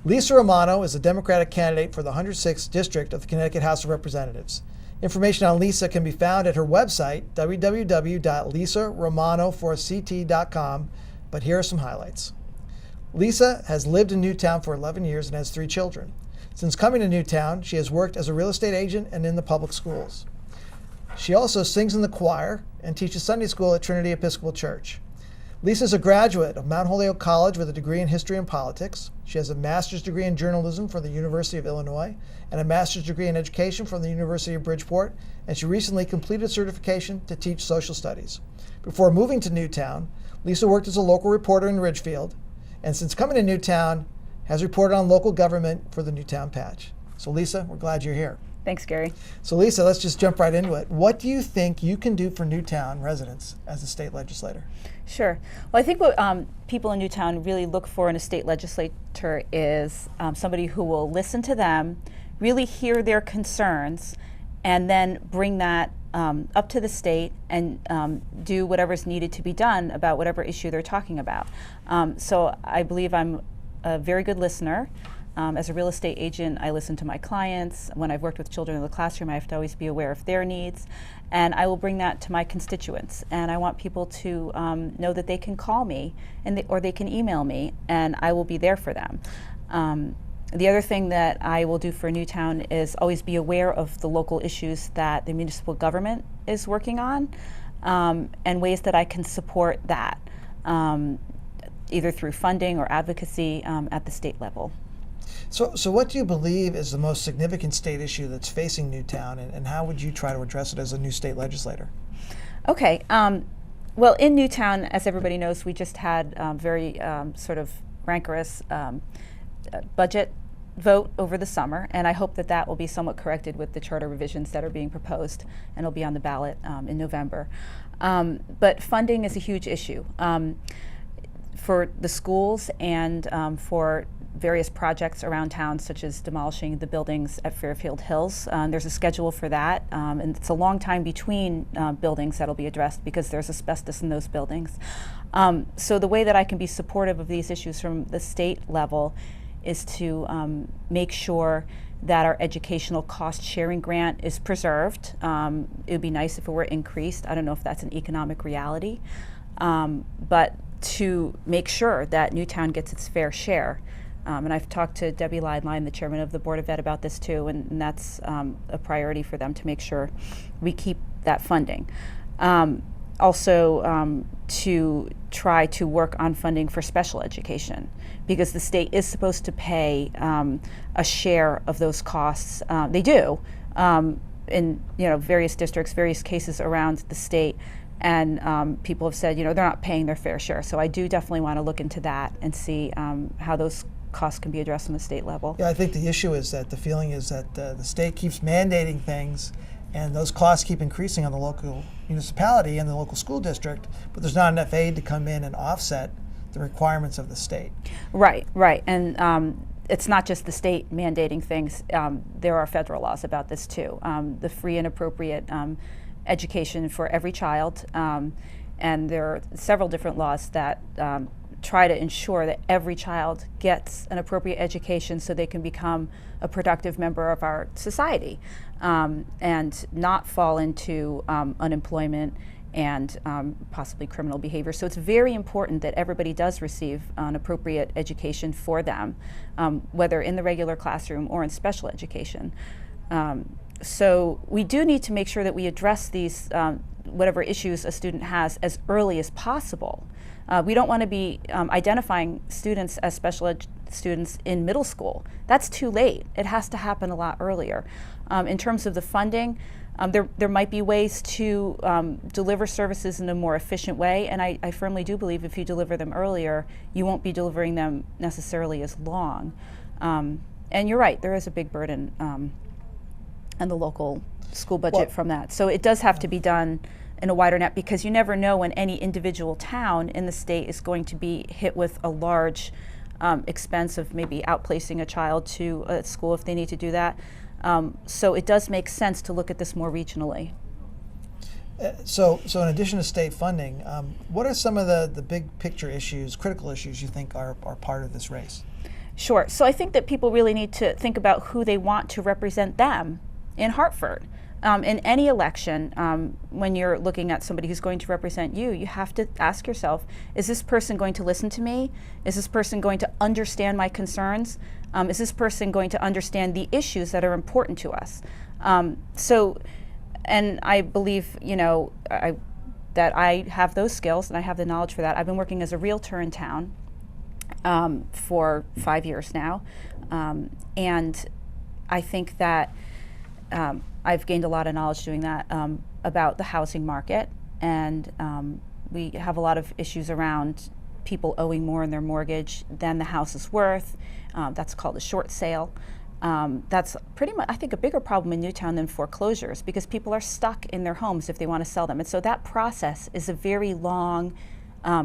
Lisa Romano is a Democratic candidate for the 106th District of the Connecticut House of Representatives. Information on Lisa can be found at her website, www.lisaromano4ct.com, but here are some highlights. Lisa has lived in Newtown for 11 years and has 3 children. Since coming to Newtown, she has worked as a real estate agent and in the public schools. She also sings in the choir and teaches Sunday school at Trinity Episcopal Church. Lisa is a graduate of Mount Holyoke College with a degree in history and politics. She has a master's degree in journalism from the University of Illinois and a master's degree in education from the University of Bridgeport, and she recently completed certification to teach social studies. Before moving to Newtown, Lisa worked as a local reporter in Ridgefield, and since coming to Newtown, has reported on local government for the Newtown Patch. So Lisa, we're glad you're here. Thanks, Gary. So Lisa, let's just jump right into it. What do you think you can do for Newtown residents as a state legislator? Sure. Well, I think what people in Newtown really look for in a state legislator is somebody who will listen to them, really hear their concerns, and then bring that up to the state and do whatever's needed to be done about whatever issue they're talking about. So I believe I'm a very good listener. As a real estate agent, I listen to my clients. When I've worked with children in the classroom, I have to always be aware of their needs. And I will bring that to my constituents. And I want people to know that they can call me or they can email me, and I will be there for them. The other thing that I will do for Newtown is always be aware of the local issues that the municipal government is working on, and ways that I can support that, either through funding or advocacy at the state level. So what do you believe is the most significant state issue that's facing Newtown, and how would you try to address it as a new state legislator? Okay. Well, in Newtown, as everybody knows, we just had very sort of rancorous budget vote over the summer, and I hope that that will be somewhat corrected with the charter revisions that are being proposed, and will be on the ballot in November. But funding is a huge issue for the schools and for various projects around town, such as demolishing the buildings at Fairfield Hills. There's a schedule for that, and it's a long time between buildings that'll be addressed because there's asbestos in those buildings. So the way that I can be supportive of these issues from the state level is to make sure that our educational cost sharing grant is preserved. It would be nice if it were increased. I don't know if that's an economic reality, but to make sure that Newtown gets its fair share. And I've talked to Debbie Leidline, the chairman of the Board of Ed, about this too, and that's a priority for them to make sure we keep that funding. Also, to try to work on funding for special education, because the state is supposed to pay a share of those costs. They do in various districts, various cases around the state. And people have said, they're not paying their fair share. So I do definitely want to look into that and see how those costs can be addressed on the state level. Yeah, I think the issue is that the feeling is that the state keeps mandating things, and those costs keep increasing on the local municipality and the local school district, but there's not enough aid to come in and offset the requirements of the state. Right. And it's not just the state mandating things. There are federal laws about this too. The free and appropriate education for every child, and there are several different laws that try to ensure that every child gets an appropriate education so they can become a productive member of our society, and not fall into unemployment and possibly criminal behavior. So it's very important that everybody does receive an appropriate education for them, whether in the regular classroom or in special education. So we do need to make sure that we address these whatever issues a student has as early as possible. We don't want to be identifying students as special ed students in middle school. That's too late. It has to happen a lot earlier. In terms of the funding, there might be ways to deliver services in a more efficient way, and I firmly do believe if you deliver them earlier, you won't be delivering them necessarily as long. And you're right, there is a big burden on the local school budget from that. So it does have to be done in a wider net, because you never know when any individual town in the state is going to be hit with a large expense of maybe outplacing a child to a school if they need to do that. So it does make sense to look at this more regionally. So in addition to state funding, what are some of the big picture issues, critical issues you think are part of this race? Sure. So I think that people really need to think about who they want to represent them in Hartford. In any election, when you're looking at somebody who's going to represent you, you have to ask yourself, is this person going to listen to me? Is this person going to understand my concerns? Is this person going to understand the issues that are important to us? And I believe, that I have those skills and I have the knowledge for that. I've been working as a realtor in town for 5 years now, and I think that I've gained a lot of knowledge doing that about the housing market, and we have a lot of issues around people owing more in their mortgage than the house is worth. That's called a short sale. That's pretty much, I think, a bigger problem in Newtown than foreclosures, because people are stuck in their homes if they want to sell them. And so that process is a very long,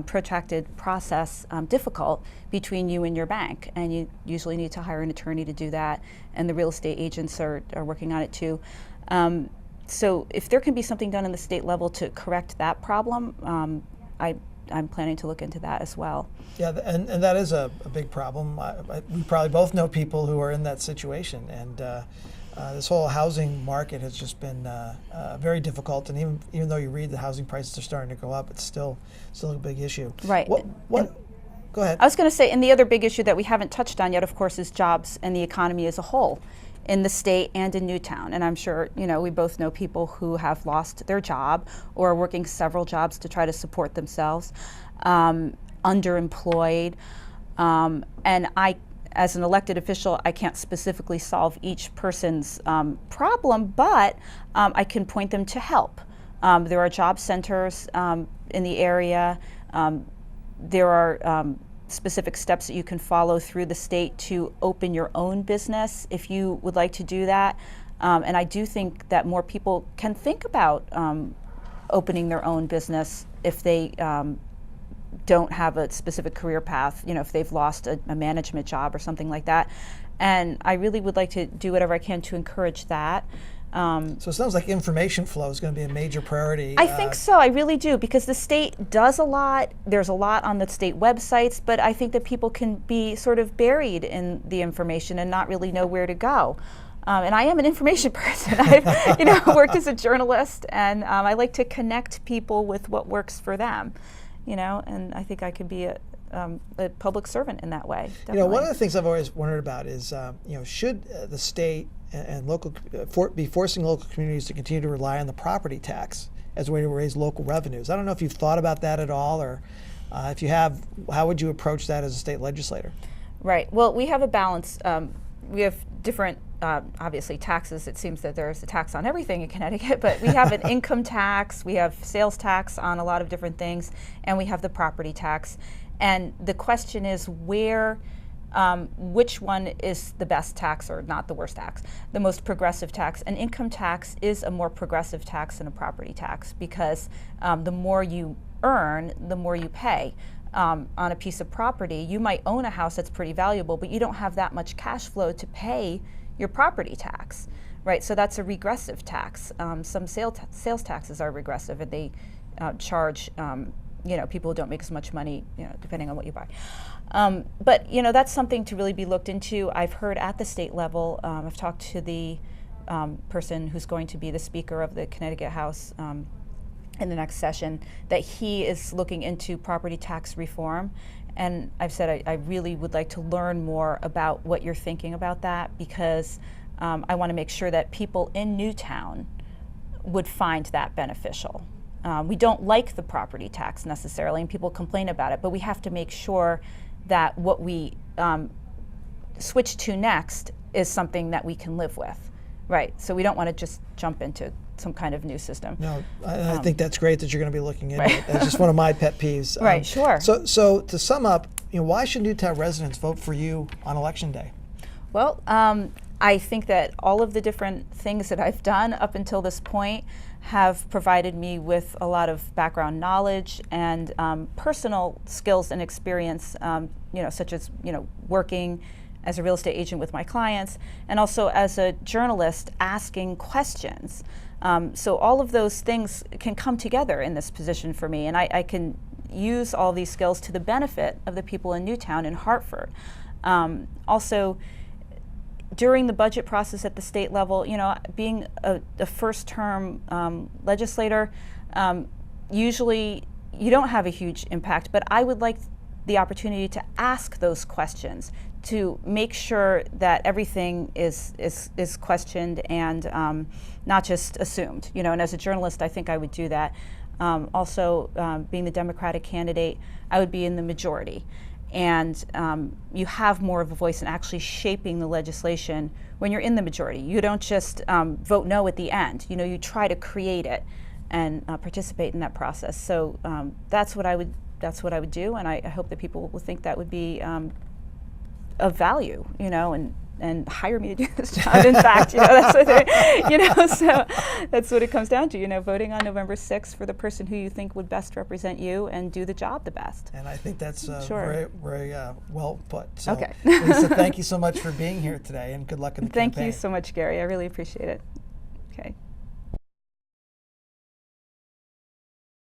protracted process, difficult between you and your bank. And you usually need to hire an attorney to do that. And the real estate agents are working on it too. So if there can be something done on the state level to correct that problem, I'm planning to look into that as well. Yeah, and that is a big problem. We probably both know people who are in that situation, and this whole housing market has just been very difficult. And even though you read the housing prices are starting to go up, it's still a big issue. Right. Go ahead. I was going to say, and the other big issue that we haven't touched on yet, of course, is jobs and the economy as a whole in the state and in Newtown. And I'm sure, we both know people who have lost their job or are working several jobs to try to support themselves, underemployed. And I, as an elected official, I can't specifically solve each person's problem, but I can point them to help. There are job centers in the area. There are specific steps that you can follow through the state to open your own business if you would like to do that. And I do think that more people can think about opening their own business if they don't have a specific career path, if they've lost a management job or something like that. And I really would like to do whatever I can to encourage that. So it sounds like information flow is going to be a major priority. I think so, I really do, because the state does a lot. There's a lot on the state websites, but I think that people can be sort of buried in the information and not really know where to go. And I am an information person. I've worked as a journalist, and I like to connect people with what works for them. And I think I could be a public servant in that way. Definitely. One of the things I've always wondered about is, should the state and local be forcing local communities to continue to rely on the property tax as a way to raise local revenues? I don't know if you've thought about that at all, or if you have, how would you approach that as a state legislator? Right. Well, we have a balance. We have different, obviously, taxes. It seems that there's a tax on everything in Connecticut, but we have an income tax, we have sales tax on a lot of different things, and we have the property tax. And the question is which one is the best tax, or not the worst tax, the most progressive tax. An income tax is a more progressive tax than a property tax, because the more you earn, the more you pay. On a piece of property, you might own a house that's pretty valuable, but you don't have that much cash flow to pay your property tax, right? So that's a regressive tax. Some sales taxes are regressive, and they charge people who don't make as much money, depending on what you buy. But that's something to really be looked into. I've heard at the state level, I've talked to the person who's going to be the Speaker of the Connecticut House in the next session, that he is looking into property tax reform. And I've said I really would like to learn more about what you're thinking about that, because I want to make sure that people in Newtown would find that beneficial. We don't like the property tax necessarily, and people complain about it, but we have to make sure that what we switch to next is something that we can live with, right? So we don't want to just jump into some kind of new system. No, I think that's great that you're going to be looking into right. it. It's just one of my pet peeves. Right, sure. So to sum up, why should Newtown residents vote for you on Election Day? Well, I think that all of the different things that I've done up until this point have provided me with a lot of background knowledge and personal skills and experience, such as working as a real estate agent with my clients, and also as a journalist asking questions. So all of those things can come together in this position for me, and I can use all these skills to the benefit of the people in Newtown and Hartford. Also, during the budget process at the state level, being a first-term legislator, usually you don't have a huge impact, but I would like the opportunity to ask those questions, to make sure that everything is questioned and not just assumed. And as a journalist, I think I would do that. Also, being the Democratic candidate, I would be in the majority. And you have more of a voice in actually shaping the legislation when you're in the majority. You don't just vote no at the end. You try to create it and participate in that process. So that's what I would do, and I hope that people will think that would be of value, and hire me to do this job. In fact, that's what so that's what it comes down to. Voting on November 6th for the person who you think would best represent you and do the job the best. And I think that's Sure. very, very well put. So, Okay. Lisa, thank you so much for being here today, and good luck in the campaign. Thank you so much, Gary. I really appreciate it. Okay.